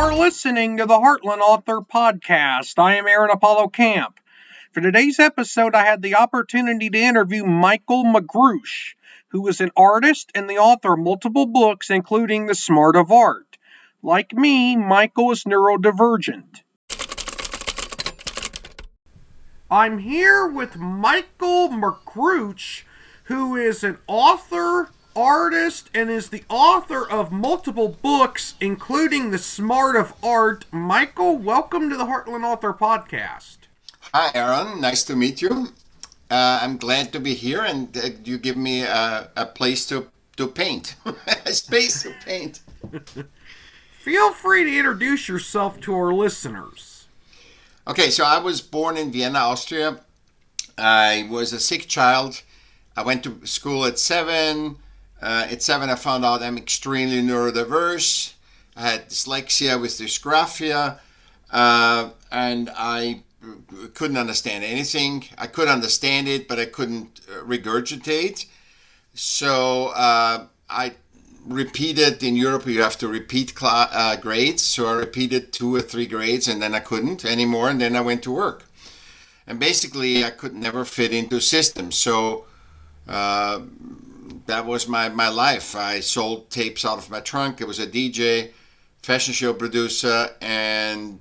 are listening to the Heartland Author Podcast. I am Aaron Apollo Camp. For today's episode, I had the opportunity to interview Michaell Magrutsche, who is an artist and the author of multiple books, including The Smart of Art. Like me, Michaell is neurodivergent. I'm here with Michaell Magrutsche, who is an author, artist, and is the author of multiple books, including The Smart of Art. Michaell, welcome to the Heartland Author Podcast. Hi, Aaron. Nice to meet you. I'm glad to be here, and you give me a place to paint, a space to paint. Feel free to introduce yourself to our listeners. Okay, so I was born in Vienna, Austria. I was a sick child. I went to school at 7. At 7, I found out I'm extremely neurodiverse. I had dyslexia with dysgraphia, and I couldn't understand anything. I could understand it, but I couldn't regurgitate. So I repeated. In Europe, you have to repeat grades. So I repeated 2 or 3 grades, and then I couldn't anymore, and then I went to work. And basically, I could never fit into a system. So that was my life. I sold tapes out of my trunk. I was a DJ, fashion show producer, and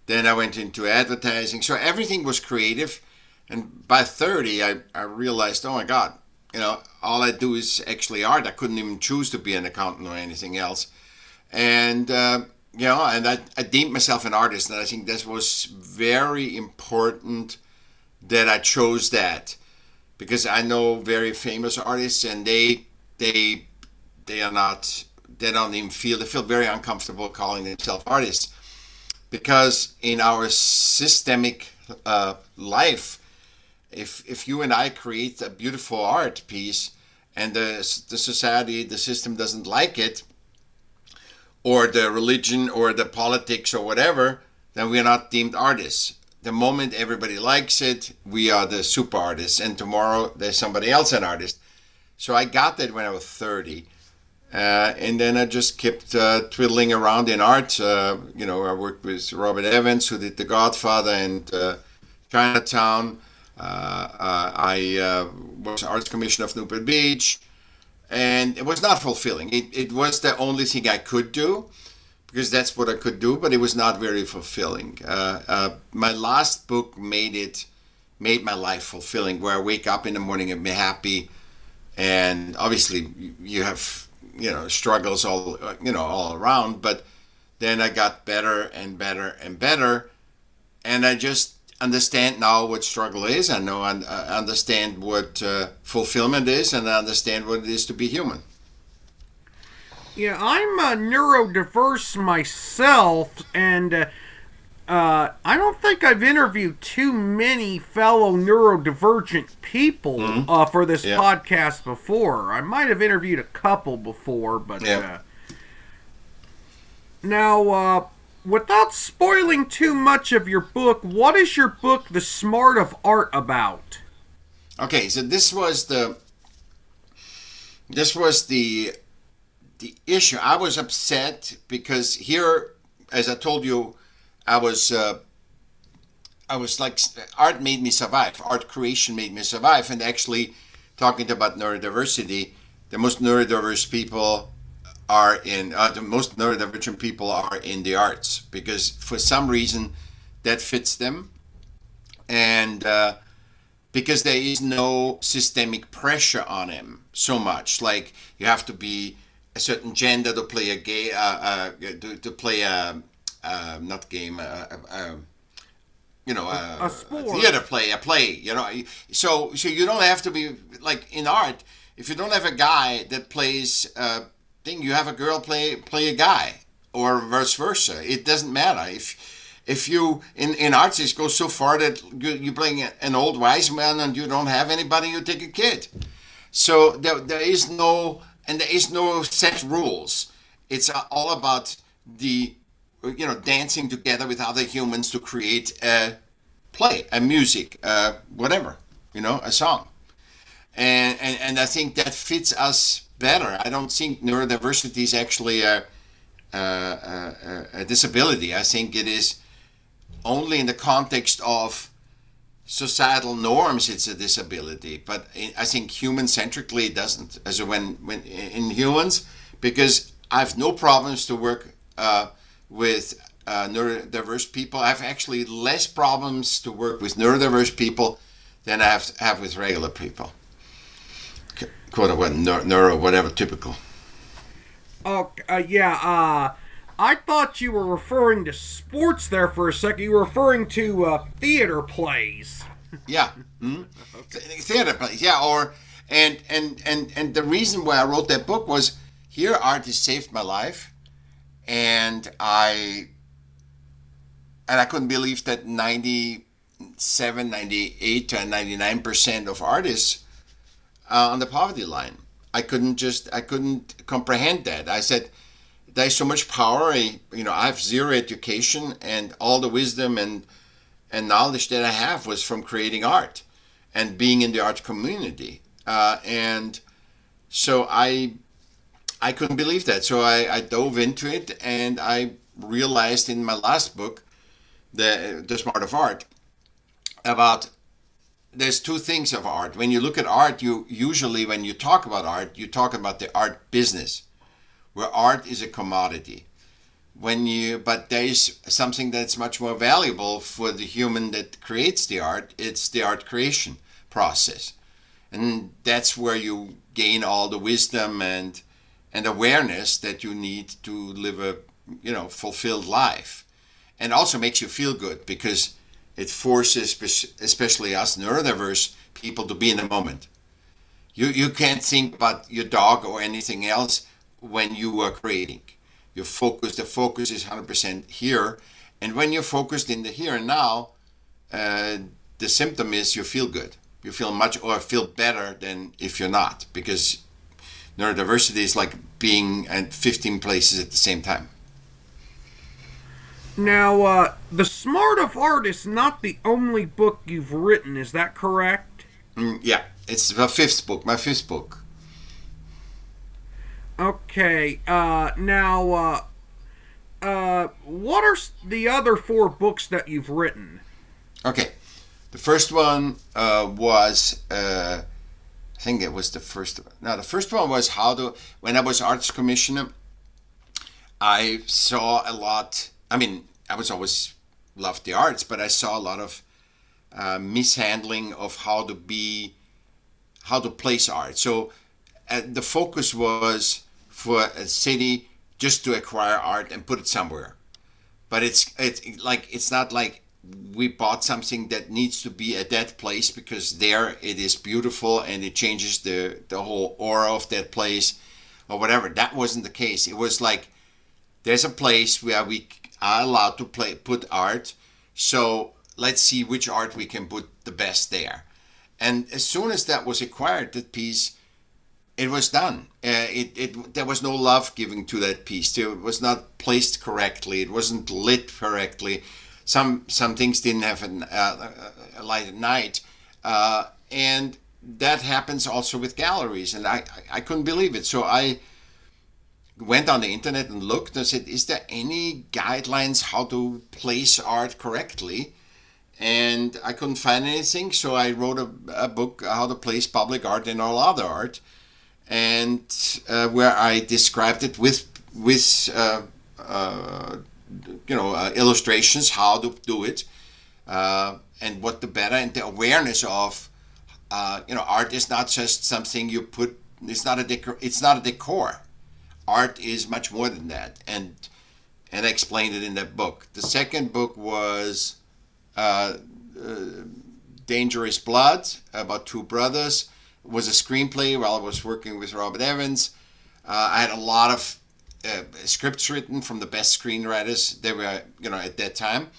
then I went into advertising. So everything was creative. And by 30, I realized, oh my God, all I do is actually art. I couldn't even choose to be an accountant or anything else. And, and I deemed myself an artist. And I think this was very important that I chose that. Because I know very famous artists, and they don't even feel, they feel very uncomfortable calling themselves artists. Because in our systemic life, if you and I create a beautiful art piece and the society, the system doesn't like it, or the religion or the politics or whatever, then we are not deemed artists. The moment everybody likes it, we are the super artists, and tomorrow there's somebody else an artist. So I got that when I was 30. And then I just kept twiddling around in art. I worked with Robert Evans, who did The Godfather and Chinatown. I was Arts Commissioner of Newport Beach. And it was not fulfilling. It was the only thing I could do, because that's what I could do, but it was not very fulfilling. My last book made my life fulfilling, where I wake up in the morning and be happy. And obviously you have struggles all around, but then I got better and better and better, and I just understand now what struggle is. I understand what fulfillment is, and I understand what it is to be human. Yeah, I'm neurodiverse myself, and I don't think I've interviewed too many fellow neurodivergent people for this podcast before. I might have interviewed a couple before, but now, without spoiling too much of your book, what is your book, The Smart of Art, about? Okay, so this was the issue. I was upset because here, as I told you, I was like, art made me survive. Art creation made me survive. And actually, talking about neurodiversity, the most neurodiverse people are the most neurodivergent people are in the arts, because for some reason that fits them, and because there is no systemic pressure on them so much. Like, you have to be a certain gender to play a gay, to play a not game, a sport, a theater play, a play. So you don't have to be like in art. If you don't have a guy that plays thing, you have a girl play a guy, or vice versa. It doesn't matter. If you in arts, it goes so far that you bring an old wise man and you don't have anybody, you take a kid. So there is no set rules. It's all about the dancing together with other humans to create a play, a music, whatever, a song. And I think that fits us better. I don't think neurodiversity is actually a a disability. I think it is only in the context of societal norms it's a disability, but I think human centrically it doesn't. As when in humans, because I have no problems to work with neurodiverse people. I have actually less problems to work with neurodiverse people than I have with regular people. Quote unquote neuro whatever typical. Oh, yeah. I thought you were referring to sports there for a second. You were referring to theater plays. Yeah, theater plays. Yeah, or and the reason why I wrote that book was here artists saved my life, and I couldn't believe that 97, 98 to 99% of artists on the poverty line. I couldn't comprehend that. I said, there's so much power. I have zero education, and all the wisdom and knowledge that I have was from creating art and being in the art community. And so I couldn't believe that. So I dove into it, and I realized in my last book, The Smart of Art, about there's two things of art. When you look at art, you usually, when you talk about art, you talk about the art business, where art is a commodity. But there is something that's much more valuable for the human that creates the art. It's the art creation process, and that's where you gain all the wisdom and awareness that you need to live a fulfilled life, and also makes you feel good because it forces, especially us neurodiverse people, to be in the moment. You can't think about your dog or anything else when you are creating. The focus is 100% here. And when you're focused in the here and now, the symptom is you feel good. You feel better than if you're not, because neurodiversity is like being at 15 places at the same time. Now, The Smart of Art is not the only book you've written, is that correct? Yeah, it's my fifth book. Okay, what are the other four books that you've written? Okay, the first one was, I think it was the first. No, the first one was when I was arts commissioner, I saw a lot. I mean, I was always loved the arts, but I saw a lot of mishandling of how to place art. So the focus was for a city just to acquire art and put it somewhere. But it's not like we bought something that needs to be at that place because there it is beautiful and it changes the whole aura of that place or whatever. That wasn't the case. It was like there's a place where we are allowed to put art, so let's see which art we can put the best there. And as soon as that was acquired, that piece, it was done. There was no love given to that piece. It was not placed correctly. It wasn't lit correctly. Some things didn't have a light at night, and that happens also with galleries. And I couldn't believe it. So I went on the internet and looked and said, is there any guidelines how to place art correctly? And I couldn't find anything, so I wrote a book, How to Place Public Art and All Other Art, and where I described it with illustrations, how to do it, and what the better, and the awareness of, art is not just something you put, it's not a decor. Art is much more than that, and I explained it in that book. The second book was Dangerous Blood, about two brothers. It was a screenplay while I was working with Robert Evans. I had a lot of scripts written from the best screenwriters there were, at that time,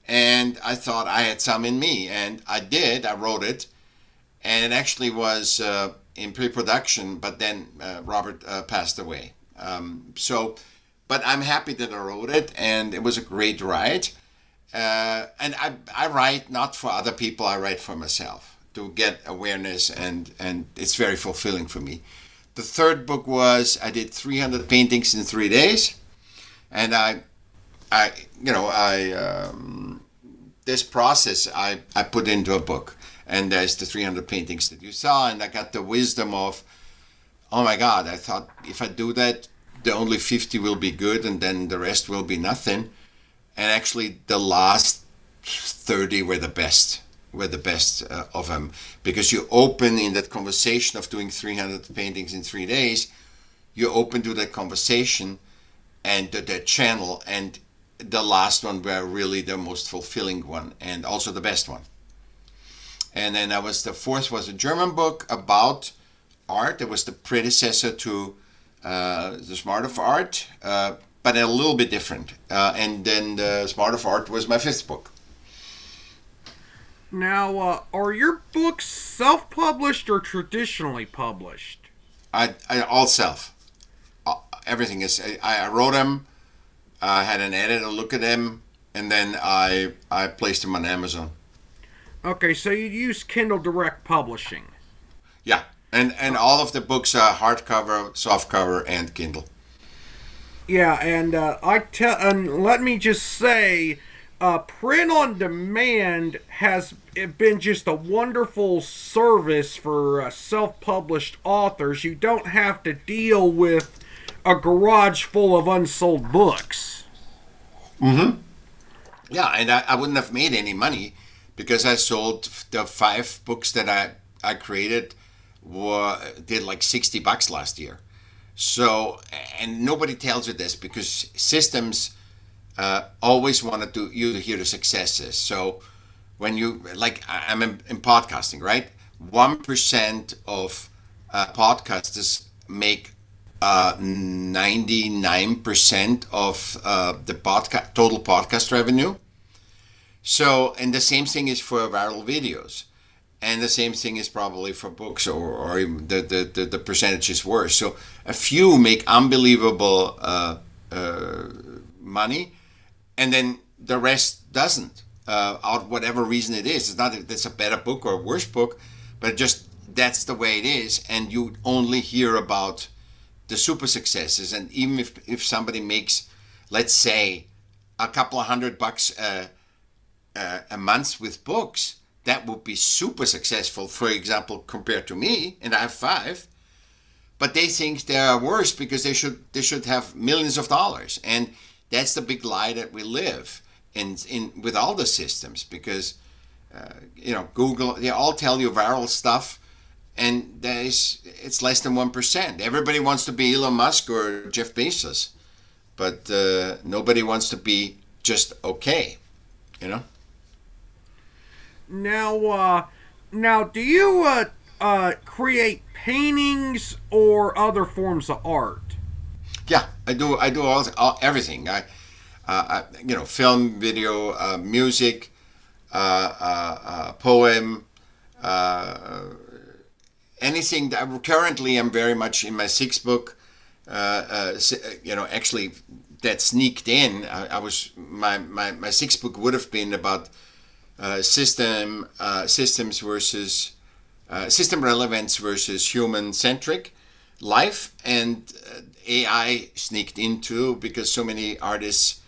and I thought I had some in me, and I did. I wrote it, and it actually was in pre-production, but then Robert passed away. But I'm happy that I wrote it, and it was a great ride. And I write not for other people, I write for myself to get awareness, and it's very fulfilling for me. The third book was I did 300 paintings in 3 days. And I you know, this process I put into a book. And there's the 300 paintings that you saw, and I got the wisdom of, oh my God, I thought if I do that, the only 50 will be good, and then the rest will be nothing. And actually, the last 30 were the best. Of them, because you open in that conversation of doing 300 paintings in 3 days, you open to that conversation and that channel, and the last one were really the most fulfilling one and also the best one. And then the fourth was a German book about art. It was the predecessor to The Smart of Art, but a little bit different. And then The Smart of Art was my fifth book. Now, are your books self-published or traditionally published? I all self. Everything is. I wrote them. I had an editor look at them, and then I placed them on Amazon. Okay, so you use Kindle Direct Publishing. Yeah, and all of the books are hardcover, softcover, and Kindle. Yeah, and and let me just say, print on demand has been just a wonderful service for self-published authors. You don't have to deal with a garage full of unsold books. Mm-hmm. Yeah, and I wouldn't have made any money because I sold the 5 books that I created did like $60 last year. So, and nobody tells you this because systems always wanted you to hear the successes. So when you, like I'm in podcasting, right? 1% of podcasters make 99% of the total podcast revenue. So, and the same thing is for viral videos. And the same thing is probably for books, or even the percentage is worse. So a few make unbelievable money, and then the rest doesn't, out whatever reason it is. It's not that it's a better book or a worse book, but just that's the way it is. And you only hear about the super successes. And even if somebody makes, let's say, a couple of $100 a month with books, that would be super successful, for example, compared to me, and I have 5. But they think they are worse because they should have millions of dollars, and that's the big lie that we live in with all the systems, because Google, they all tell you viral stuff, and it's less than 1%. Everybody wants to be Elon Musk or Jeff Bezos, but nobody wants to be just okay, Now, do you create paintings or other forms of art? Yeah, I do all everything. I film, video, music, poem, anything. Currently, I'm very much in my 6th book. Actually, that sneaked in. I was my 6th book would have been about systems versus system relevance versus human centric life, and AI sneaked into because so many artists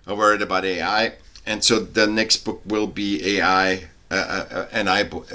are worried about AI, and so the next book will be AI, AI book,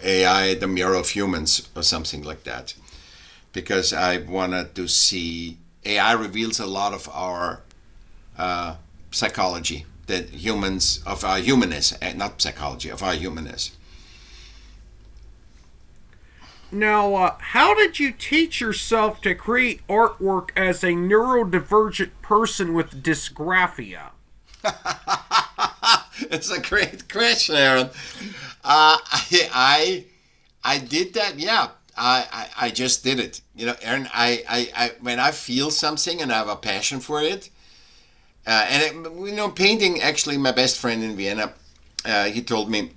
AI, the mirror of humans, or something like that, because I wanted to see AI reveals a lot of our psychology, that humans, of our humanness, not psychology, of our humanness. Now, how did you teach yourself to create artwork as a neurodivergent person with dysgraphia? It's a great question, Aaron. I did that. Yeah, I just did it. Aaron, I when I feel something and I have a passion for it. Painting, actually, my best friend in Vienna, he told me,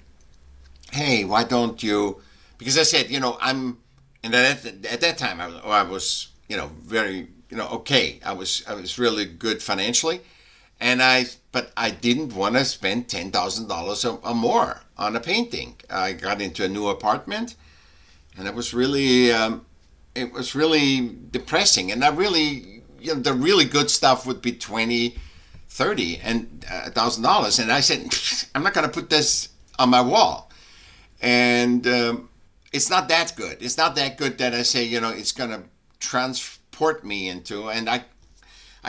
hey, why don't you, because I said, and at that time I was, very, okay. I was really good financially, but I didn't want to spend $10,000 or more on a painting. I got into a new apartment, and it was really depressing, and I really, the really good stuff would be 20, 30, and $1,000. And I said, I'm not going to put this on my wall. And it's not that good. It's not that good that I say, it's going to transport me into, and I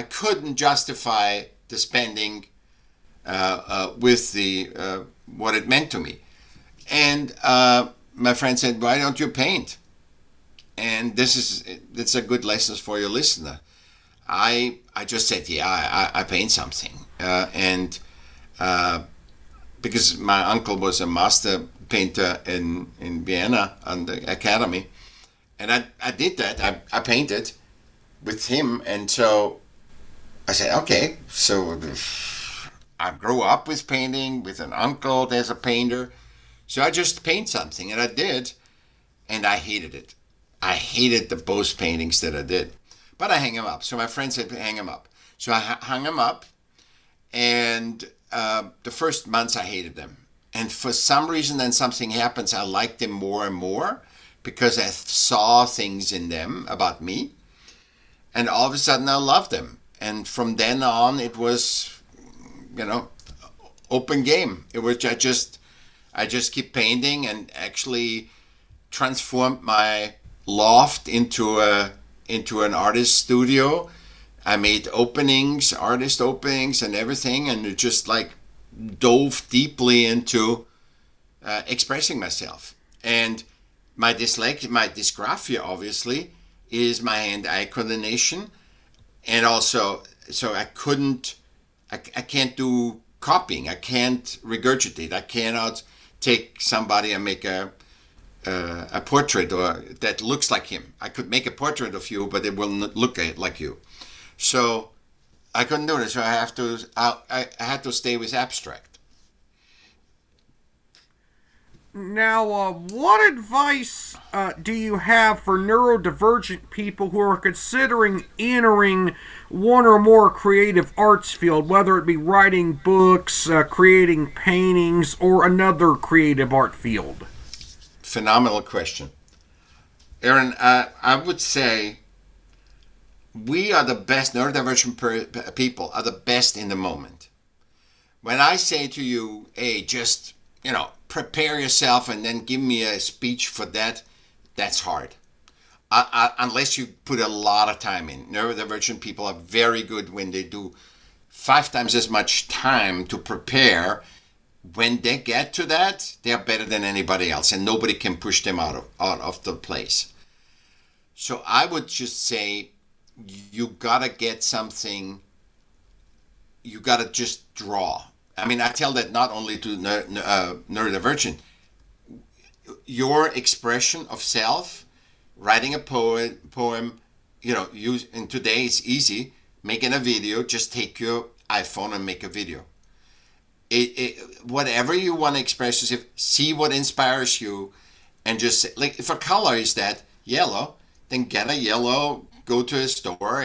couldn't justify the spending with the what it meant to me. And my friend said, why don't you paint? And it's a good lesson for your listener. I just said, yeah, I paint something. And because my uncle was a master painter in Vienna on the academy. And I did that. I painted with him. And so I said, okay, so I grew up with painting, with an uncle that's a painter. So I just paint something, and I did, and I hated it. I hated both paintings that I did. But I hang them up. So my friend said, hang them up. So I hung them up, and the first months I hated them. And for some reason, then something happens, I liked them more and more because I saw things in them about me. And all of a sudden, I loved them. And from then on, it was, open game. It was I just keep painting and actually transformed my loft into an artist studio. I made artist openings and everything, and it just like dove deeply into expressing myself. And my dysgraphia obviously is my hand-eye coordination, and also so I can't do copying. I can't regurgitate. I cannot take somebody and make a portrait or that looks like him. I could make a portrait of you, but it will not look like you. So I couldn't do it. So I had to stay with abstract. Now, what advice do you have for neurodivergent people who are considering entering one or more creative arts field, whether it be writing books, creating paintings, or another creative art field? Phenomenal question. Aaron, I would say we are the best, neurodivergent people are the best in the moment. When I say to you, hey, just, prepare yourself and then give me a speech for that, that's hard. Unless you put a lot of time in. Neurodivergent people are very good when they do 5 times as much time to prepare. When they get to that, they are better than anybody else, and nobody can push them out of the place. So I would just say, you gotta get something. You gotta just draw. I mean, I tell that not only to neurodivergent. Your expression of self, writing a poem, use. And today it's easy. Making a video, just take your iPhone and make a video. Whatever you want to express yourself, see what inspires you, and just say, like, if a color is that yellow, then get a yellow. Go to a store,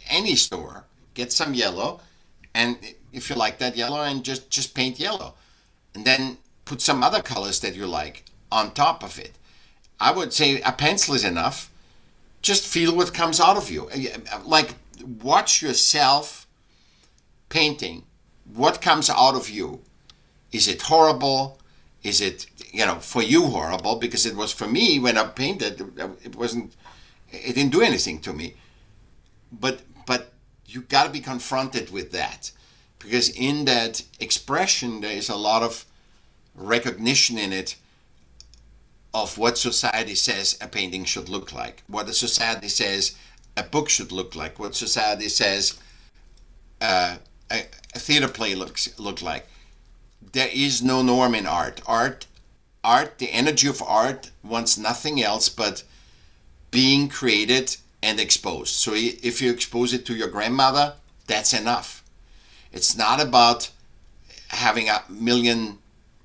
any store, get some yellow, and if you like that yellow, and just paint yellow, and then put some other colors that you like on top of it. I would say a pencil is enough. Just feel what comes out of you. Like, watch yourself painting. What comes out of you? Is it horrible? Is it, for you horrible? Because it was for me when I painted, it didn't do anything to me. But you got to be confronted with that, because in that expression there is a lot of recognition in it of what society says a painting should look like, what the society says a book should look like, what society says a theater play look like. There is no norm in art. Art, the energy of art wants nothing else but being created and exposed. So if you expose it to your grandmother, that's enough. It's not about having a million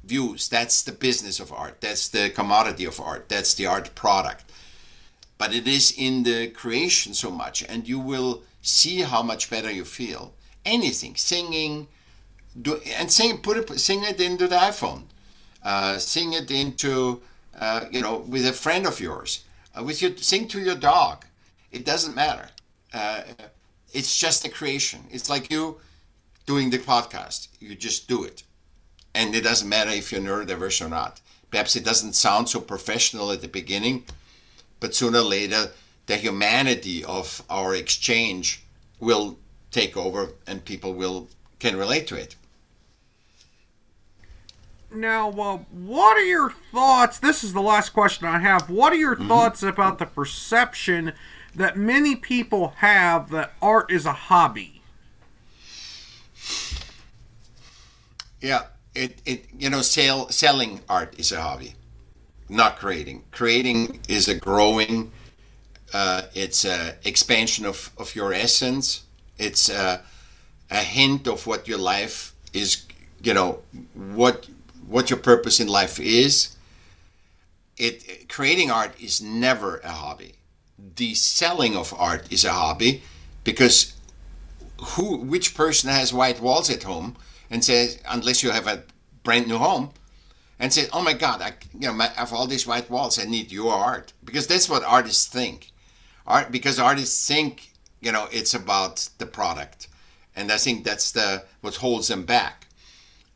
views. That's the business of art. That's the commodity of art. That's the art product. But it is in the creation so much, and you will see how much better you feel. Anything, singing, sing it into the iPhone. Sing it into, with a friend of yours. Sing to your dog. It doesn't matter. it's just a creation. It's like you doing the podcast. You just do it. And it doesn't matter if you're neurodiverse or not. Perhaps it doesn't sound so professional at the beginning, but sooner or later, the humanity of our exchange will take over and people can relate to it. Now, what are your thoughts? This is the last question I have. What are your thoughts about the perception that many people have that art is a hobby? Yeah, selling art is a hobby, not creating. Creating is a growing. It's a expansion of your essence. It's a hint of what your life is. What your purpose in life is. Creating art is never a hobby. The selling of art is a hobby, because which person has white walls at home and says, unless you have a brand new home, and says, oh my God, I have all these white walls, I need your art. Because that's what artists think. Because artists think, it's about the product. And I think that's what holds them back.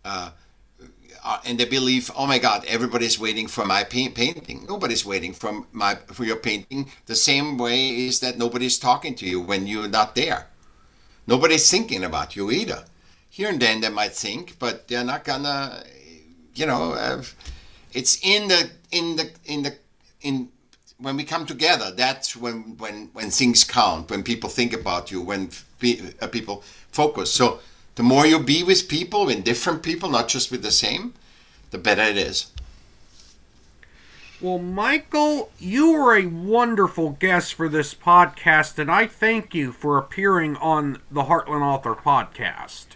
And they believe, oh my God, everybody's waiting for my painting. Nobody's waiting for your painting. The same way is that nobody's talking to you when you're not there. Nobody's thinking about you either. Here and then they might think, but they're not gonna, it's when we come together. That's when things count. When people think about you. When people focus. So the more you be with people, with different people, not just with the same, the better it is. Well, Michael, you were a wonderful guest for this podcast, and I thank you for appearing on the Heartland Author Podcast.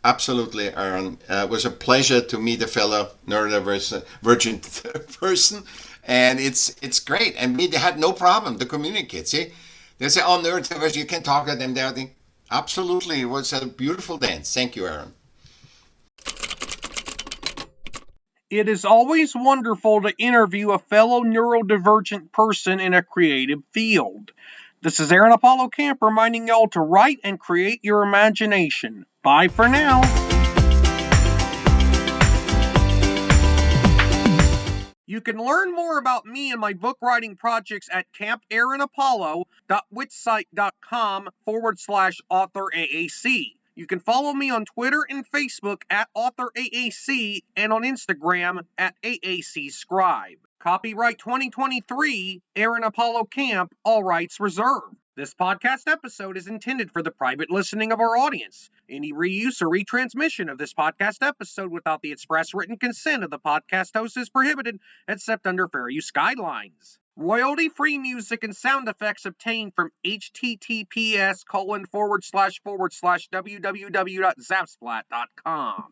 Absolutely, Aaron. It was a pleasure to meet a fellow neurodivergent person, and it's great. And they had no problem to communicate. See, they say, "Oh, neurodivergent, you can talk to them." There, absolutely, it was a beautiful dance. Thank you, Aaron. It is always wonderful to interview a fellow neurodivergent person in a creative field. This is Aaron Apollo Camp reminding y'all to write and create your imagination. Bye for now. You can learn more about me and my book writing projects at campaaronapollo.wixsite.com/authoraac. You can follow me on Twitter and Facebook at AuthorAAC and on Instagram at AACScribe. Copyright 2023, Aaron Apollo Camp, all rights reserved. This podcast episode is intended for the private listening of our audience. Any reuse or retransmission of this podcast episode without the express written consent of the podcast host is prohibited, except under fair use guidelines. Royalty-free music and sound effects obtained from https://www.zapsplat.com.